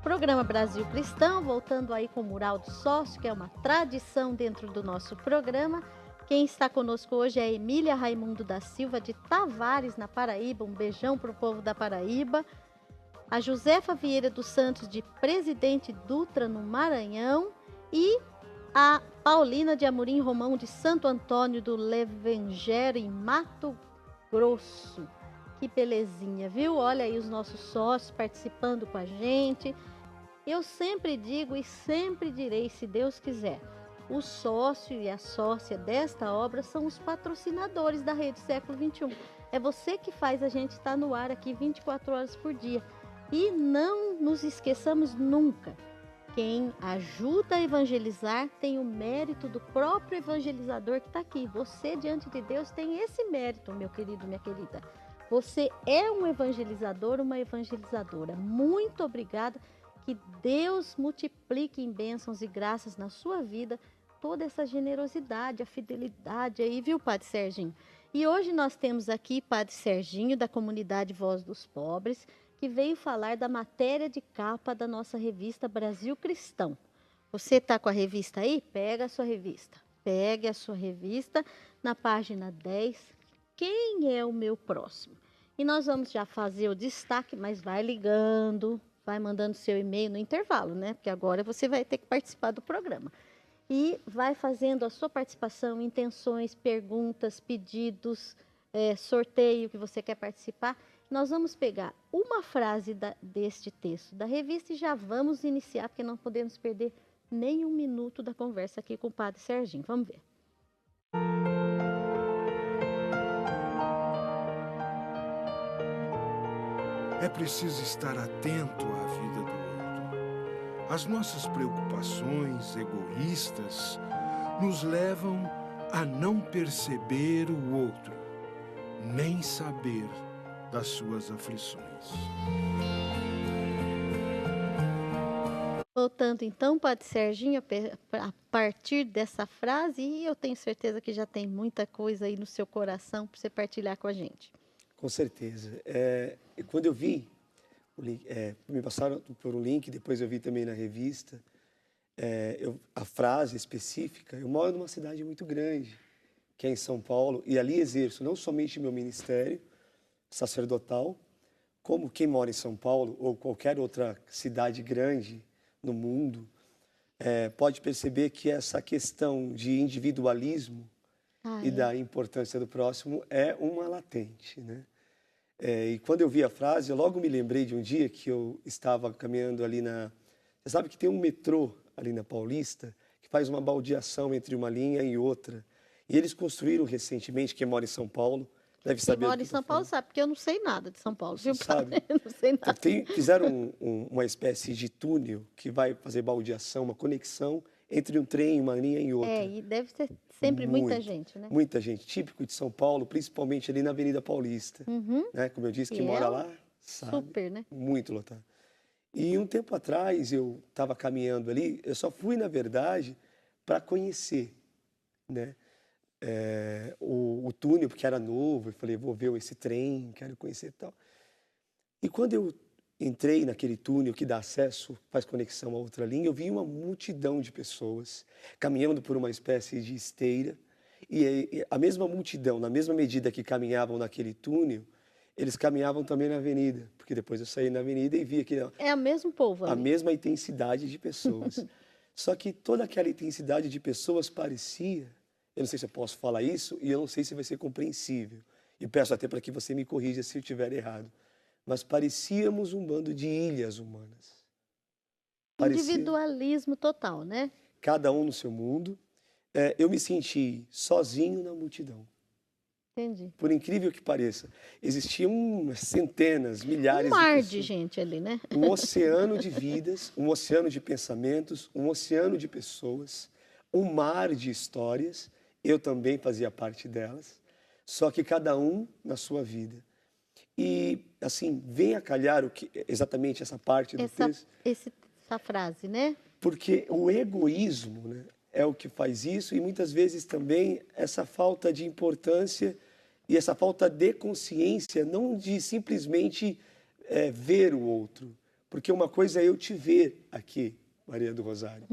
Programa Brasil Cristão, voltando aí com o Mural do Sócio, que é uma tradição dentro do nosso programa. Quem está conosco hoje é a Emília Raimundo da Silva, de Tavares, na Paraíba. Um beijão para o povo da Paraíba. A Josefa Vieira dos Santos, de Presidente Dutra, no Maranhão. E a Paulina de Amorim Romão, de Santo Antônio do Levengero, em Mato Grosso. Que belezinha, viu? Olha aí os nossos sócios participando com a gente. Eu sempre digo e sempre direi, se Deus quiser, o sócio e a sócia desta obra são os patrocinadores da Rede Século XXI. É você que faz a gente estar no ar aqui 24 horas por dia. E não nos esqueçamos nunca, quem ajuda a evangelizar tem o mérito do próprio evangelizador que está aqui. Você, diante de Deus, tem esse mérito, meu querido, minha querida. Você é um evangelizador, uma evangelizadora. Muito obrigada. Que Deus multiplique em bênçãos e graças na sua vida toda essa generosidade, a fidelidade aí, viu, Padre Serginho? E hoje nós temos aqui Padre Serginho, da comunidade Voz dos Pobres, que veio falar da matéria de capa da nossa revista Brasil Cristão. Você está com a revista aí? Pega a sua revista. Pegue a sua revista na página 10. Quem é o meu próximo? E nós vamos já fazer o destaque, mas vai ligando, vai mandando seu e-mail no intervalo, né? Porque agora você vai ter que participar do programa. E vai fazendo a sua participação, intenções, perguntas, pedidos, sorteio que você quer participar. Nós vamos pegar uma frase deste texto da revista e já vamos iniciar, porque não podemos perder nem um minuto da conversa aqui com o Padre Serginho. Vamos ver. É preciso estar atento à vida do outro. As nossas preocupações egoístas nos levam a não perceber o outro, nem saber das suas aflições. Voltando então, Padre Serginho, a partir dessa frase, e eu tenho certeza que já tem muita coisa aí no seu coração para você partilhar com a gente. Com certeza. Quando eu vi, me passaram por um link, depois eu vi também na revista, a frase específica. Eu moro numa cidade muito grande, que é em São Paulo, e ali exerço não somente meu ministério sacerdotal, como quem mora em São Paulo ou qualquer outra cidade grande no mundo, pode perceber que essa questão de individualismo e da importância do próximo é uma latente, né? E quando eu vi a frase, eu logo me lembrei de um dia que eu estava caminhando ali Você sabe que tem um metrô ali na Paulista que faz uma baldeação entre uma linha e outra. E eles construíram recentemente, quem mora em São Paulo deve saber. Quem mora em São Paulo sabe, porque eu não sei nada de São Paulo, viu, sabe? Não sei nada. Então, fizeram uma espécie de túnel que vai fazer baldeação, uma conexão entre um trem, uma linha e outra. E deve ser sempre muita gente, né? Muita gente, típico de São Paulo, principalmente ali na Avenida Paulista. Né? Como eu disse, quem mora lá sabe. Super, né? Muito lotado. E um tempo atrás, eu estava caminhando ali, eu só fui, na verdade, para conhecer, né? O túnel, porque era novo, eu falei, vou ver esse trem, quero conhecer e tal. E quando eu entrei naquele túnel que dá acesso, faz conexão a outra linha, eu vi uma multidão de pessoas caminhando por uma espécie de esteira, e a mesma multidão, na mesma medida que caminhavam naquele túnel, eles caminhavam também na avenida, porque depois eu saí na avenida e vi que é o mesmo povo ali. A mesma intensidade de pessoas. Só que toda aquela intensidade de pessoas parecia, eu não sei se eu posso falar isso, e eu não sei se vai ser compreensível, e peço até para que você me corrija se eu estiver errado, mas parecíamos um bando de ilhas humanas. Individualismo total, né? Cada um no seu mundo. Eu me senti sozinho na multidão. Entendi. Por incrível que pareça, existiam centenas, milhares de pessoas. Um mar de gente ali, né? Um oceano de vidas, um oceano de pensamentos, um oceano de pessoas, um mar de histórias. Eu também fazia parte delas, só que cada um na sua vida. E, assim, vem a calhar exatamente essa parte do texto. Essa frase, né? Porque o egoísmo, né, é o que faz isso, e muitas vezes também essa falta de importância e essa falta de consciência, não de simplesmente ver o outro. Porque uma coisa é eu te ver aqui, Maria do Rosário.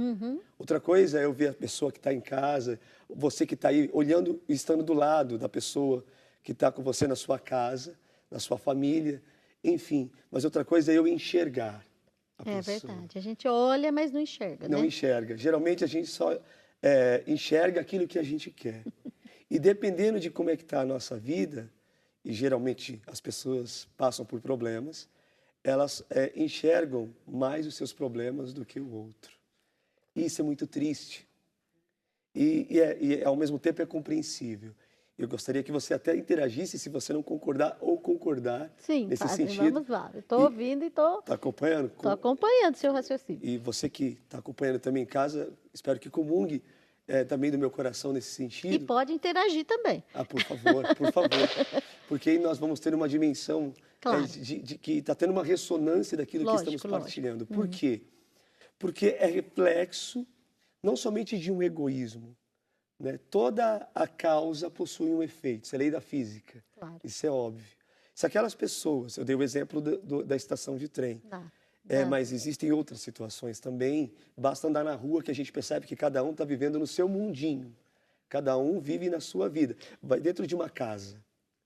Outra coisa é eu ver a pessoa que está em casa, você que está aí olhando e estando do lado da pessoa que está com você na sua casa, na sua família, enfim. Mas outra coisa é eu enxergar a É pessoa. verdade. A gente olha, mas não enxerga, Não né? enxerga. Geralmente a gente só enxerga aquilo que a gente quer. E dependendo de como é que está a nossa vida, e geralmente as pessoas passam por problemas, elas enxergam mais os seus problemas do que o outro. E isso é muito triste. E ao mesmo tempo é compreensível. Eu gostaria que você até interagisse, se você não concordar ou concordar Sim, nesse padre, sentido. vamos lá. Estou ouvindo e estou Está acompanhando? acompanhando o seu raciocínio. E você que está acompanhando também em casa, espero que comungue também do meu coração nesse E sentido. pode interagir também. Ah, por favor, por favor. Porque aí nós vamos ter uma dimensão Claro. de que está tendo uma ressonância daquilo que estamos Lógico, partilhando. Por quê? Porque é reflexo não somente de um egoísmo, né? Toda a causa possui um efeito, isso é lei da física, Claro. isso é óbvio. Se aquelas pessoas, eu dei o exemplo da estação de trem, mas existem outras situações também, basta andar na rua que a gente percebe que cada um está vivendo no seu mundinho, cada um vive na sua vida. Vai dentro de uma casa,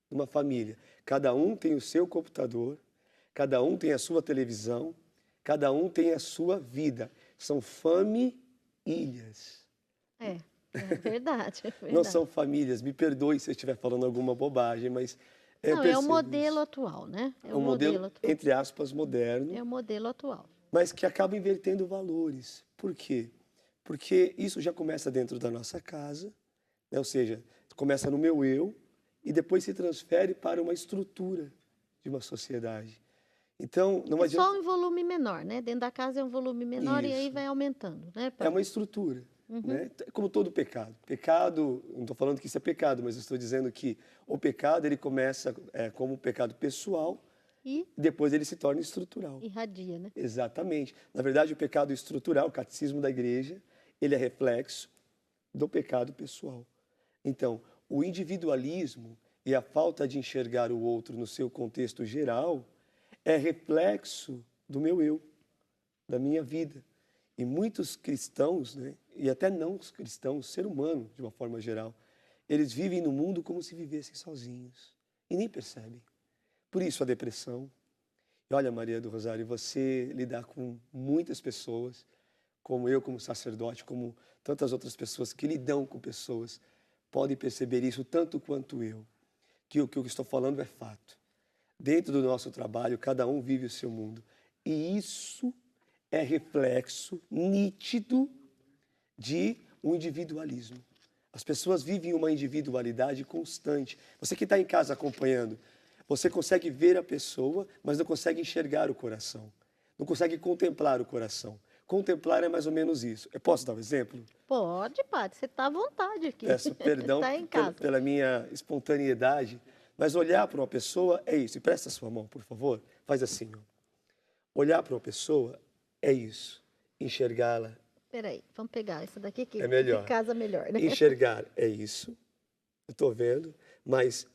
uma família, cada um tem o seu computador, cada um tem a sua televisão, cada um tem a sua vida. São famílias. É verdade, é Não verdade. são famílias, me perdoe se eu estiver falando alguma bobagem, mas eu Não, é o percebo modelo isso. atual, né? É um modelo, atual. entre aspas, moderno, É o modelo atual. mas que acaba invertendo valores. Por quê? Porque isso já começa dentro da nossa casa, né? Ou seja, começa no meu eu e depois se transfere para uma estrutura de uma sociedade. Então, não É adianta... só em volume menor, né? Dentro da casa é um volume menor e aí Isso. vai aumentando, né, É padre? uma estrutura, né? Como todo pecado. Pecado, não estou falando que isso é pecado, mas eu estou dizendo que o pecado ele começa como um pecado pessoal E e depois ele se torna estrutural. irradia, né? Exatamente. Na verdade, o pecado estrutural, o catecismo da igreja, ele é reflexo do pecado pessoal. Então, o individualismo e a falta de enxergar o outro no seu contexto geral é reflexo do meu eu, da minha vida. E muitos cristãos, né, e até não cristãos, ser humano de uma forma geral, eles vivem no mundo como se vivessem sozinhos e nem percebem. Por isso a depressão. E olha, Maria do Rosário, você lidar com muitas pessoas, como eu, como sacerdote, como tantas outras pessoas que lidam com pessoas, podem perceber isso tanto quanto eu, que o que eu estou falando é fato. Dentro do nosso trabalho, cada um vive o seu mundo. E isso é reflexo nítido de um individualismo. As pessoas vivem uma individualidade constante. Você que está em casa acompanhando, você consegue ver a pessoa, mas não consegue enxergar o coração. Não consegue contemplar o coração. Contemplar é mais ou menos isso. Eu posso dar um exemplo? Pode, padre, você está à vontade aqui. Peço perdão Está em casa. pela minha espontaneidade, mas olhar para uma pessoa é isso. E presta a sua mão, por favor. Faz assim, ó. Olhar para uma pessoa é isso. Enxergá-la Peraí, vamos pegar essa daqui que é melhor. de casa melhor, né? Enxergar é isso. Eu estou vendo, mas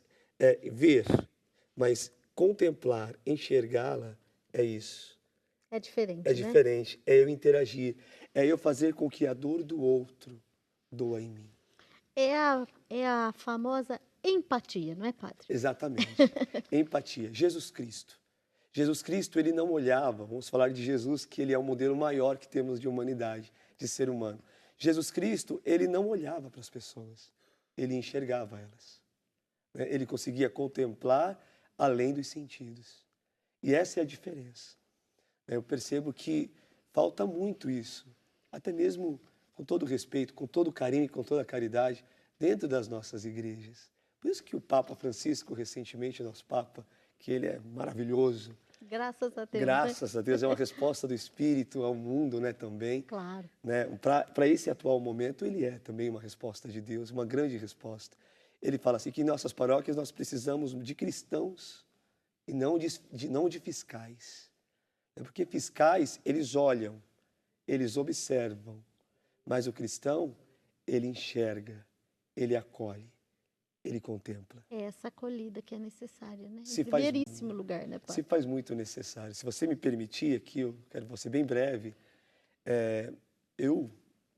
ver, mas contemplar, enxergá-la é isso. É diferente, É né? diferente. É eu interagir. É eu fazer com que a dor do outro doa em mim. É a famosa empatia, não é, padre? Exatamente. Empatia. Jesus Cristo. Jesus Cristo, ele não olhava, vamos falar de Jesus, que ele é o modelo maior que temos de humanidade, de ser humano. Jesus Cristo, ele não olhava para as pessoas, ele enxergava elas. Ele conseguia contemplar além dos sentidos. E essa é a diferença. Eu percebo que falta muito isso, até mesmo com todo respeito, com todo carinho e com toda caridade, dentro das nossas igrejas. Por isso que o Papa Francisco, recentemente, nosso Papa, que ele é maravilhoso. Graças a Deus. Graças a Deus, é uma resposta do Espírito ao mundo, né, também. Claro. Né? Para esse atual momento, ele é também uma resposta de Deus, uma grande resposta. Ele fala assim que em nossas paróquias nós precisamos de cristãos e não de fiscais. Porque fiscais, eles olham, eles observam, mas o cristão, ele enxerga, ele acolhe, Ele contempla. É essa acolhida que é necessária, né? Em Se faz, primeiríssimo lugar, né, se padre? faz muito necessário. Se você me permitir aqui, eu quero ser bem breve. É,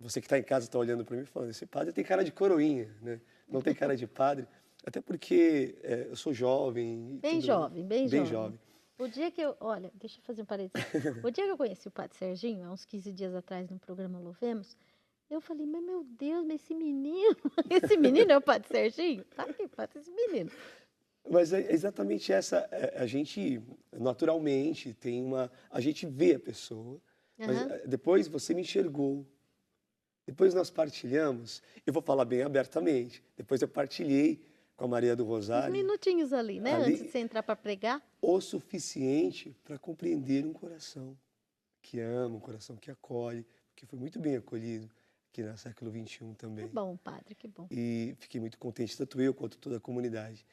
você que está em casa está olhando para mim e falando, esse padre tem cara de coroinha, né? Não tem cara de padre. Até porque eu sou jovem. Bem jovem, bem bem jovem. jovem. O dia que eu, olha, deixa eu fazer um parênteses. O dia que eu conheci o Padre Serginho, há uns 15 dias atrás, no programa Louvemos, eu falei, mas meu Deus, mas esse menino é o Padre Serginho? Tá aqui, Padre, esse menino. Mas é exatamente essa, a gente naturalmente a gente vê a pessoa, mas Aham. depois você me enxergou, depois nós partilhamos, eu vou falar bem abertamente, depois eu partilhei com a Maria do Uns Rosário minutinhos ali, né? Ali- Antes de você entrar para pregar. o suficiente para compreender um coração que ama, um coração que acolhe, que foi muito bem acolhido aqui no século XXI Que também. bom, Padre, que bom. E fiquei muito contente, tanto eu quanto toda a comunidade.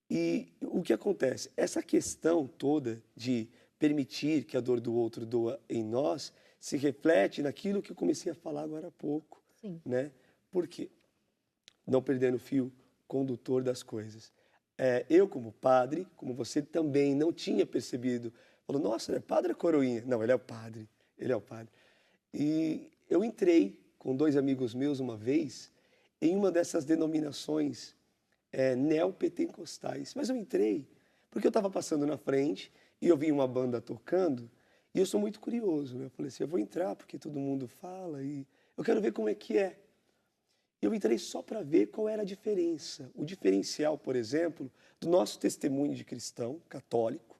E o que acontece? Essa questão toda de permitir que a dor do outro doa em nós se reflete naquilo que eu comecei a falar agora há pouco, Sim. né? Por quê? Não perdendo o fio condutor das coisas. Eu, como padre, como você também não tinha percebido, falou, nossa, ele é padre ou coroinha? Não, ele é o padre, ele é o padre. E eu entrei com 2 amigos meus uma vez em uma dessas denominações neopentecostais. Mas eu entrei porque eu estava passando na frente e eu vi uma banda tocando e eu sou muito curioso, né? Eu falei assim, eu vou entrar porque todo mundo fala e eu quero ver como é que é. Eu entrei só para ver qual era a diferença, o diferencial, por exemplo, do nosso testemunho de cristão católico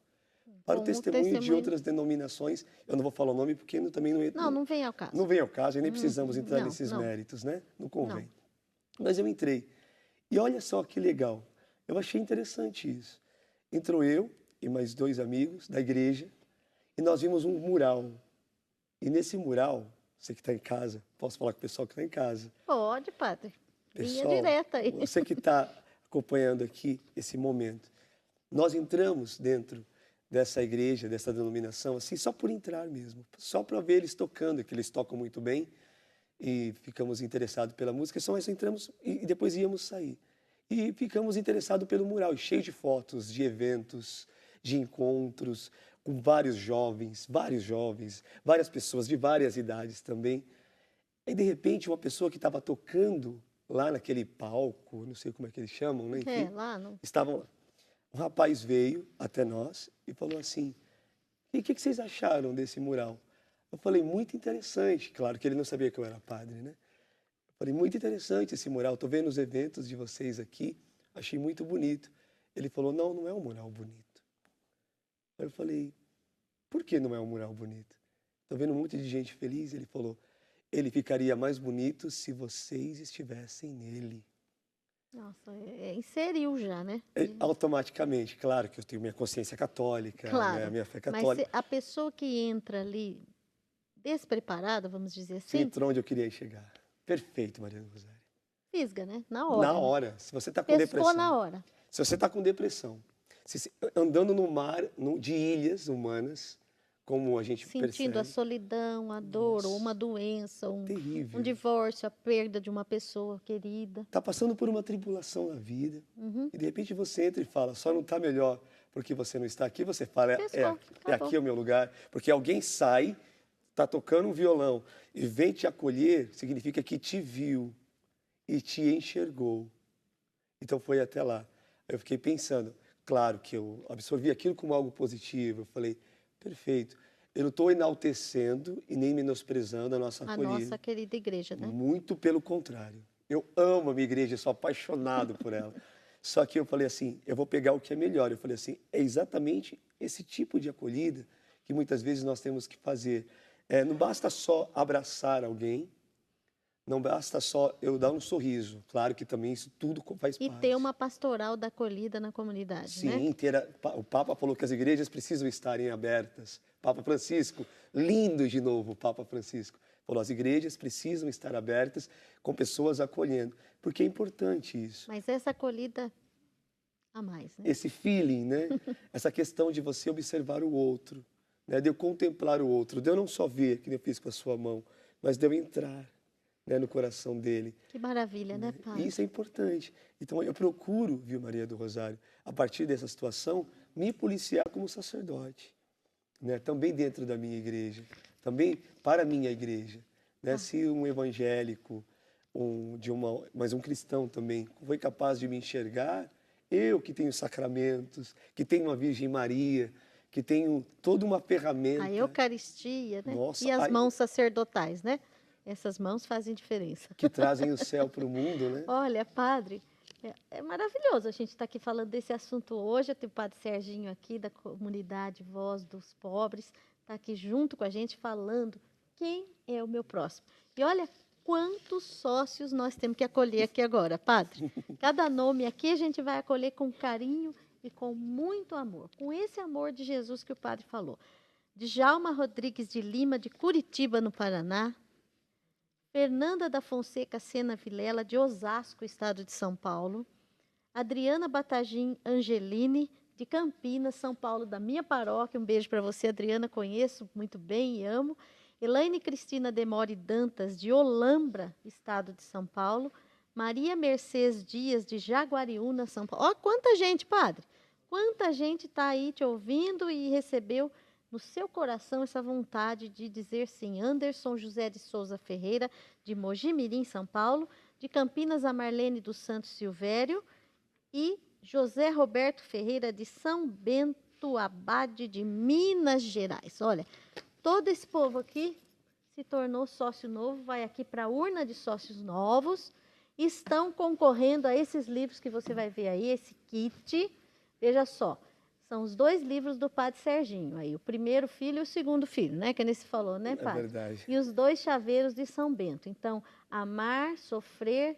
para o Com o testemunho de testemunho- outras denominações. Eu não vou falar o nome porque também Não vem ao caso. não vem ao caso e nem precisamos entrar não, nesses não. méritos, né? Não convém. Mas eu entrei. E olha só que legal. Eu achei interessante isso. Entrou eu e mais 2 amigos da igreja e nós vimos um mural. E nesse mural, você que está em casa, posso falar com o pessoal que está em casa. Pode, Padre. Linha Pessoal, direta aí. você que está acompanhando aqui esse momento, nós entramos dentro dessa igreja, dessa denominação, assim, só por entrar mesmo, só para ver eles tocando, que eles tocam muito bem, e ficamos interessados pela música, só nós entramos e depois íamos sair. E ficamos interessados pelo mural, cheio de fotos, de eventos, de encontros, com vários jovens, várias pessoas de várias idades também. E de repente uma pessoa que estava tocando lá naquele palco, não sei como é que eles chamam, né? Enfim, Lá não. estavam lá. Um rapaz veio até nós e falou assim, e o que vocês acharam desse mural? Eu falei, muito interessante. Claro que ele não sabia que eu era padre, né? Eu falei, muito interessante esse mural. Estou vendo os eventos de vocês aqui, achei muito bonito. Ele falou, não, não é um mural bonito. Aí eu falei, por que não é um mural bonito? Estou vendo um monte de gente feliz. Ele falou, ele ficaria mais bonito se vocês estivessem nele. Nossa, inseriu já, né? Automaticamente, claro que eu tenho minha consciência católica, Claro. né, a minha fé Mas católica. a pessoa que entra ali despreparada, vamos dizer Você assim, entrou onde eu queria chegar. Perfeito, Maria do Rosário. fisga, né? Na hora. Na né? hora. Se você está com Pescou depressão. na hora. Se você está com depressão, andando no mar de ilhas humanas, como a gente Sentindo a percebe, solidão, a dor, ou uma doença, um terrível. divórcio, a perda de uma pessoa querida. Está passando por uma tribulação na vida, Uhum. e de repente você entra e fala, só não está melhor porque você não está aqui, você fala, Pescou, é acabou. aqui o meu lugar, porque alguém sai, está tocando um violão e vem te acolher, significa que te viu e te enxergou. Então foi até lá. Eu fiquei pensando, claro que eu absorvi aquilo como algo positivo. Eu falei, perfeito. Eu não estou enaltecendo e nem menosprezando a nossa A acolhida. nossa querida igreja, né? Muito pelo contrário. Eu amo a minha igreja, sou apaixonado por ela. Só que eu falei assim, eu vou pegar o que é melhor. Eu falei assim, é exatamente esse tipo de acolhida que muitas vezes nós temos que fazer. Não basta só abraçar alguém, não basta só eu dar um sorriso. Claro que também isso tudo faz E parte. ter uma pastoral da acolhida na comunidade, né? Sim, o Papa falou que as igrejas precisam estarem abertas. Papa Francisco, lindo de novo o Papa Francisco. Falou, as igrejas precisam estar abertas com pessoas acolhendo, porque é importante isso. Mas essa acolhida a mais, né? Esse feeling, né? Essa questão de você observar o outro, né? De eu contemplar o outro, de eu não só ver, que eu fiz com a sua mão, mas de eu entrar, né, no coração dele. Que maravilha, né, Padre? E isso é importante. Então, eu procuro, viu, Maria do Rosário, a partir dessa situação, me policiar como sacerdote, né? Também dentro da minha igreja, também para a minha igreja. Né? Se um evangélico, mas um cristão também, foi capaz de me enxergar, eu que tenho sacramentos, que tenho a Virgem Maria, que tenho toda uma ferramenta. A Eucaristia, né? Nossa, E as mãos sacerdotais, né? Essas mãos fazem diferença. Que trazem o céu para o mundo, né? Olha, Padre, é maravilhoso a gente estar aqui falando desse assunto hoje. Eu tenho o Padre Serginho aqui, da comunidade Voz dos Pobres, está aqui junto com a gente falando quem é o meu próximo. E olha quantos sócios nós temos que acolher aqui agora, Padre. Cada nome aqui a gente vai acolher com carinho e com muito amor. Com esse amor de Jesus que o Padre falou. Djalma Rodrigues de Lima, de Curitiba, no Paraná. Fernanda da Fonseca Sena Vilela, de Osasco, estado de São Paulo. Adriana Batagim Angeline, de Campinas, São Paulo, da minha paróquia. Um beijo para você, Adriana, conheço muito bem e amo. Elaine Cristina Demore Dantas, de Olambra, estado de São Paulo. Maria Mercedes Dias, de Jaguariúna, São Paulo. Ó, quanta gente, Padre! Quanta gente está aí te ouvindo e recebeu no seu coração essa vontade de dizer sim. Anderson José de Souza Ferreira, de Mojimirim, São Paulo. De Campinas, a Marlene dos Santos Silvério. E José Roberto Ferreira, de São Bento Abade, de Minas Gerais. Olha, todo esse povo aqui se tornou sócio novo, vai aqui para a urna de sócios novos, estão concorrendo a esses livros que você vai ver aí, esse kit. Veja só, são os 2 livros do Padre Serginho, aí, o primeiro filho e o segundo filho, né? Que nem se falou, né, Padre? É verdade. E os 2 chaveiros de São Bento. Então, amar, sofrer,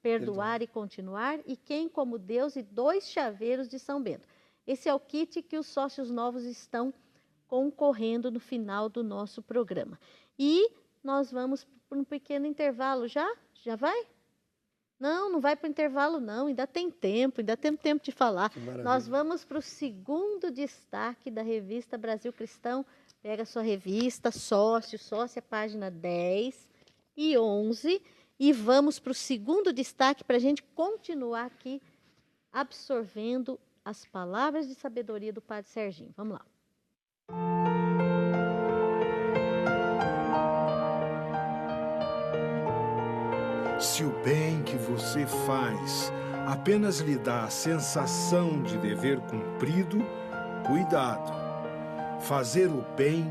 perdoar e continuar, e quem como Deus, e 2 chaveiros de São Bento. Esse é o kit que os sócios novos estão concorrendo no final do nosso programa. E nós vamos para um pequeno intervalo. Já? Já vai? Não, não vai para o intervalo não, ainda tem tempo de falar. Nós vamos para o segundo destaque da revista Brasil Cristão. Pega a sua revista, sócio, sócia, página 10 e 11, e vamos para o segundo destaque para a gente continuar aqui absorvendo as palavras de sabedoria do Padre Serginho. Vamos lá. Se o bem que você faz apenas lhe dá a sensação de dever cumprido, cuidado. Fazer o bem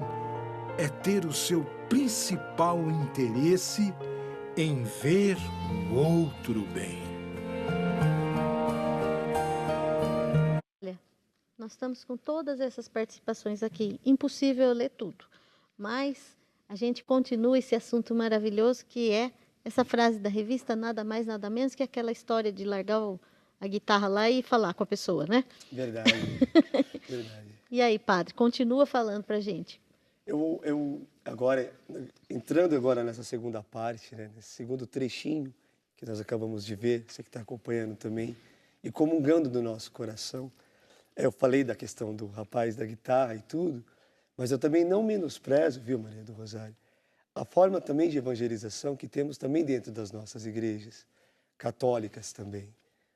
é ter o seu principal interesse em ver o outro bem. Olha, nós estamos com todas essas participações aqui. Impossível eu ler tudo, mas a gente continua esse assunto maravilhoso que é essa frase da revista, nada mais, nada menos que aquela história de largar a guitarra lá e falar com a pessoa, né? Verdade, verdade. E aí, Padre, continua falando para a gente. Eu agora, entrando agora nessa segunda parte, né, nesse segundo trechinho que nós acabamos de ver, você que está acompanhando também, e comungando do nosso coração, eu falei da questão do rapaz da guitarra e tudo, mas eu também não menosprezo, viu, Maria do Rosário, a forma também de evangelização que temos também dentro das nossas igrejas, católicas também.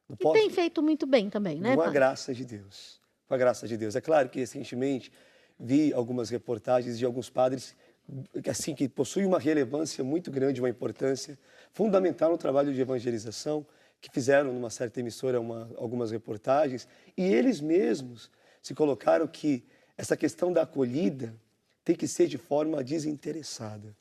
E tem feito muito bem também, né, Com a Padre? graça de Deus. Com a graça de Deus. É claro que recentemente vi algumas reportagens de alguns padres assim, que possuem uma relevância muito grande, uma importância fundamental no trabalho de evangelização, que fizeram numa certa emissora algumas reportagens, e eles mesmos se colocaram que essa questão da acolhida tem que ser de forma desinteressada.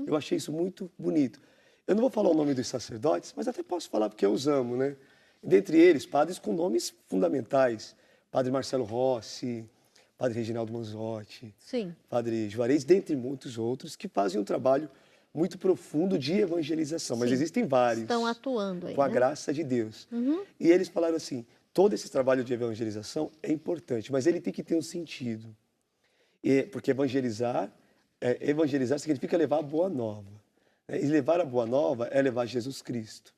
Eu achei isso muito bonito. Eu não vou falar o nome dos sacerdotes, mas até posso falar porque eu os amo, né? Dentre eles, padres com nomes fundamentais. Padre Marcelo Rossi, Padre Reginaldo Manzotti, Sim. Padre Juarez, dentre muitos outros, que fazem um trabalho muito profundo de evangelização. Mas Sim. existem vários. Estão atuando aí, com a né? graça de Deus. E eles falaram assim, todo esse trabalho de evangelização é importante, mas ele tem que ter um sentido. Porque evangelizar significa levar a boa nova. E levar a boa nova é levar Jesus Cristo.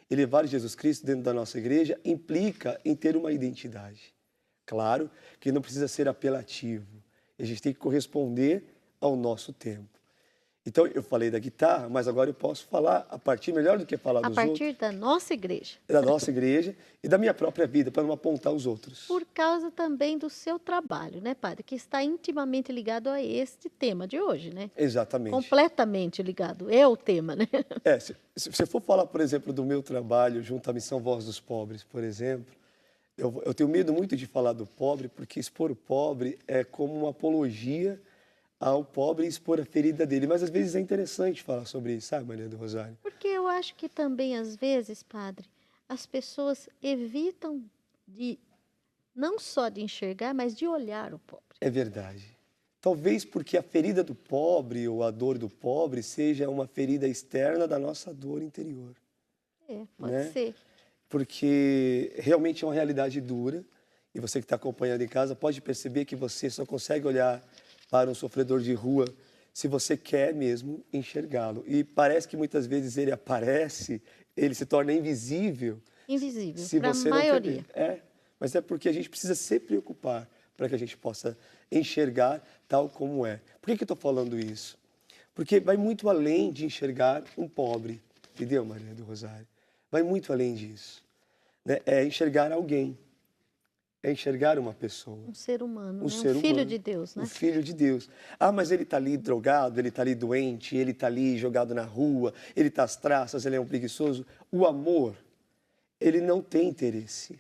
E levar Jesus Cristo dentro da nossa igreja implica em ter uma identidade. Claro que não precisa ser apelativo. A gente tem que corresponder ao nosso tempo. Então, eu falei da guitarra, mas agora eu posso falar a partir, melhor do que falar A dos outros, partir da nossa igreja. da nossa igreja e da minha própria vida, para não apontar os outros. Por causa também do seu trabalho, né, padre? Que está intimamente ligado a este tema de hoje, né? Exatamente. Completamente ligado. É o tema, né? Se você for falar, por exemplo, do meu trabalho junto à Missão Voz dos Pobres, por exemplo, eu tenho medo muito de falar do pobre, porque expor o pobre é como uma apologia ao pobre e expor a ferida dele. Mas às vezes é interessante falar sobre isso, sabe, Maria do Rosário? Porque eu acho que também, às vezes, padre, as pessoas evitam de, não só de enxergar, mas de olhar o pobre. É verdade. Talvez porque a ferida do pobre ou a dor do pobre seja uma ferida externa da nossa dor interior. Pode né? ser. Porque realmente é uma realidade dura e você que está acompanhando em casa pode perceber que você só consegue olhar para um sofredor de rua se você quer mesmo enxergá-lo. E parece que muitas vezes ele aparece, ele se torna invisível. Invisível, Se para a você não quer maioria. ver. Mas é porque a gente precisa se preocupar para que a gente possa enxergar tal como é. Por que eu estou falando isso? Porque vai muito além de enxergar um pobre, entendeu, Maria do Rosário? Vai muito além disso. Né? É enxergar alguém, é enxergar uma pessoa. Um ser humano, Um né? ser Um filho humano, de Deus, né? um filho de Deus. Ah, mas ele está ali drogado, ele está ali doente, ele está ali jogado na rua, ele está às traças, ele é um preguiçoso. O amor, ele não tem interesse.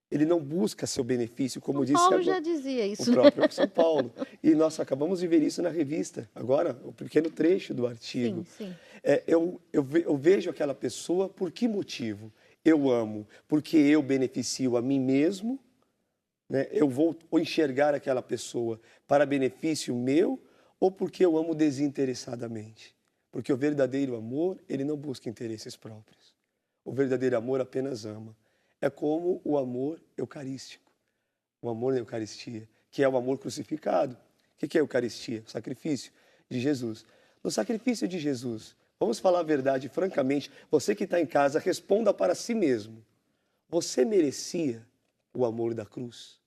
Ele não busca seu benefício, como São disse Paulo agora, já dizia o isso. próprio São Paulo. E nós acabamos de ver isso na revista, agora, o pequeno trecho do artigo. Sim, sim. Eu vejo aquela pessoa por que motivo? Eu amo porque eu beneficio a mim mesmo, né? Eu vou enxergar aquela pessoa para benefício meu ou porque eu amo desinteressadamente? Porque o verdadeiro amor, ele não busca interesses próprios. O verdadeiro amor apenas ama. É como o amor eucarístico, o amor na Eucaristia, que é o amor crucificado. O que é a Eucaristia? O sacrifício de Jesus. No sacrifício de Jesus, vamos falar a verdade francamente, você que está em casa, responda para si mesmo. Você merecia o amor da cruz?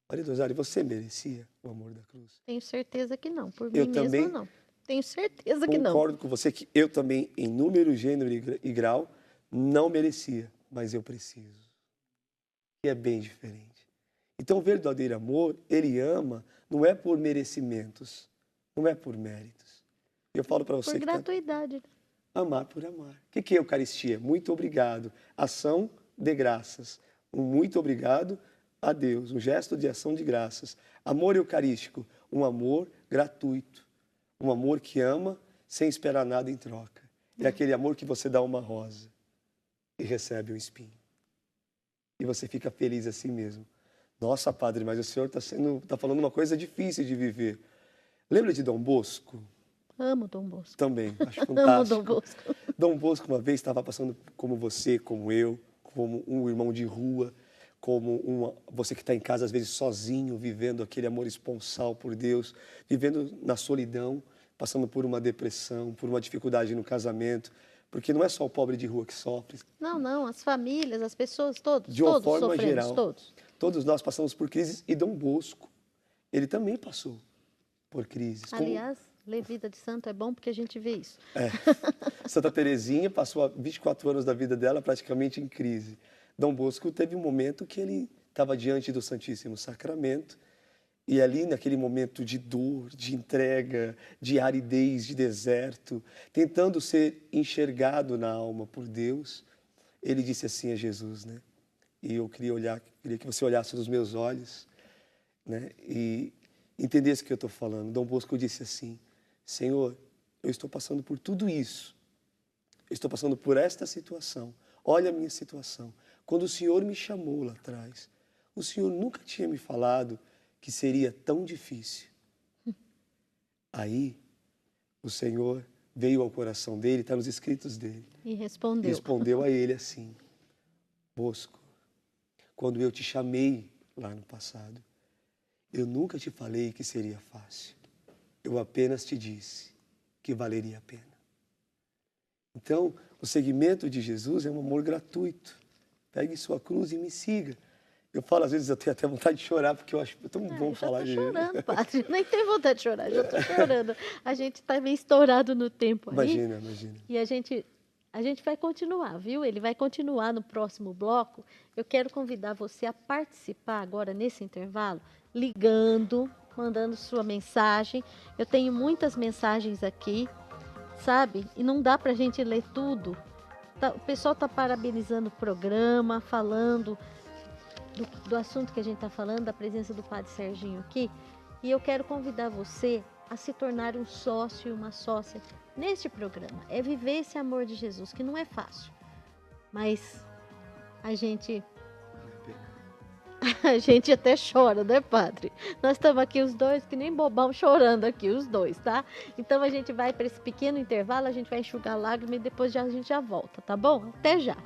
Maria do Rosário, você merecia o amor da cruz? Tenho certeza que não. Por Eu mim mesma, também não. Tenho certeza que não. concordo com você que eu também, em número, gênero e grau, não merecia, mas eu preciso. E é bem diferente. Então, o verdadeiro amor, ele ama, não é por merecimentos, não é por méritos. Eu falo para você Por que gratuidade. amar por amar. O que é Eucaristia? Muito obrigado. Ação de graças. Um muito obrigado a Deus, um gesto de ação de graças. Amor eucarístico, um amor gratuito. Um amor que ama sem esperar nada em troca. É aquele amor que você dá uma rosa e recebe um espinho. E você fica feliz assim mesmo. Nossa, padre, mas o senhor está falando uma coisa difícil de viver. Lembra de Dom Bosco? Amo Dom Bosco. Também, acho Amo fantástico. Dom Bosco. Dom Bosco uma vez estava passando como você, como eu, como um irmão de rua, como você que está em casa às vezes sozinho, vivendo aquele amor esponsal por Deus, vivendo na solidão, passando por uma depressão, por uma dificuldade no casamento, porque não é só o pobre de rua que sofre. Não, não, as famílias, as pessoas, todos, De uma todos forma sofremos, geral, todos. todos nós passamos por crises e Dom Bosco, ele também passou por crises. Aliás, ler vida de santo é bom porque a gente vê isso. Santa Teresinha passou 24 anos da vida dela praticamente em crise. Dom Bosco teve um momento que ele estava diante do Santíssimo Sacramento e ali naquele momento de dor, de entrega, de aridez, de deserto, tentando ser enxergado na alma por Deus, ele disse assim a Jesus, né? E eu queria que você olhasse nos meus olhos, né? E entendesse o que eu estou falando. Dom Bosco disse assim: Senhor, eu estou passando por tudo isso. Eu estou passando por esta situação. Olha a minha situação. Quando o Senhor me chamou lá atrás, o Senhor nunca tinha me falado que seria tão difícil. Aí, o Senhor veio ao coração dele, está nos escritos dele. E respondeu. Respondeu a ele assim: Bosco, quando eu te chamei lá no passado, eu nunca te falei que seria fácil. Eu apenas te disse que valeria a pena. Então, o seguimento de Jesus é um amor gratuito. Pegue sua cruz e me siga. Eu falo, às vezes eu tenho até vontade de chorar, porque eu acho tão bom falar de... Eu já tô chorando, padre. Nem tenho vontade de chorar, já tô chorando. A gente tá meio estourado no tempo aí. Imagina. E a gente vai continuar, viu? Ele vai continuar no próximo bloco. Eu quero convidar você a participar agora nesse intervalo, ligando, mandando sua mensagem. Eu tenho muitas mensagens aqui, sabe? E não dá pra gente ler tudo. O pessoal tá parabenizando o programa, falando do assunto que a gente está falando, da presença do Padre Serginho aqui, e eu quero convidar você a se tornar um sócio e uma sócia neste programa. É viver esse amor de Jesus, que não é fácil, mas a gente até chora, né, Padre? Nós estamos aqui os dois, que nem bobão, chorando aqui, os dois, tá? Então a gente vai para esse pequeno intervalo, a gente vai enxugar lágrimas e depois a gente já volta, tá bom? Até já!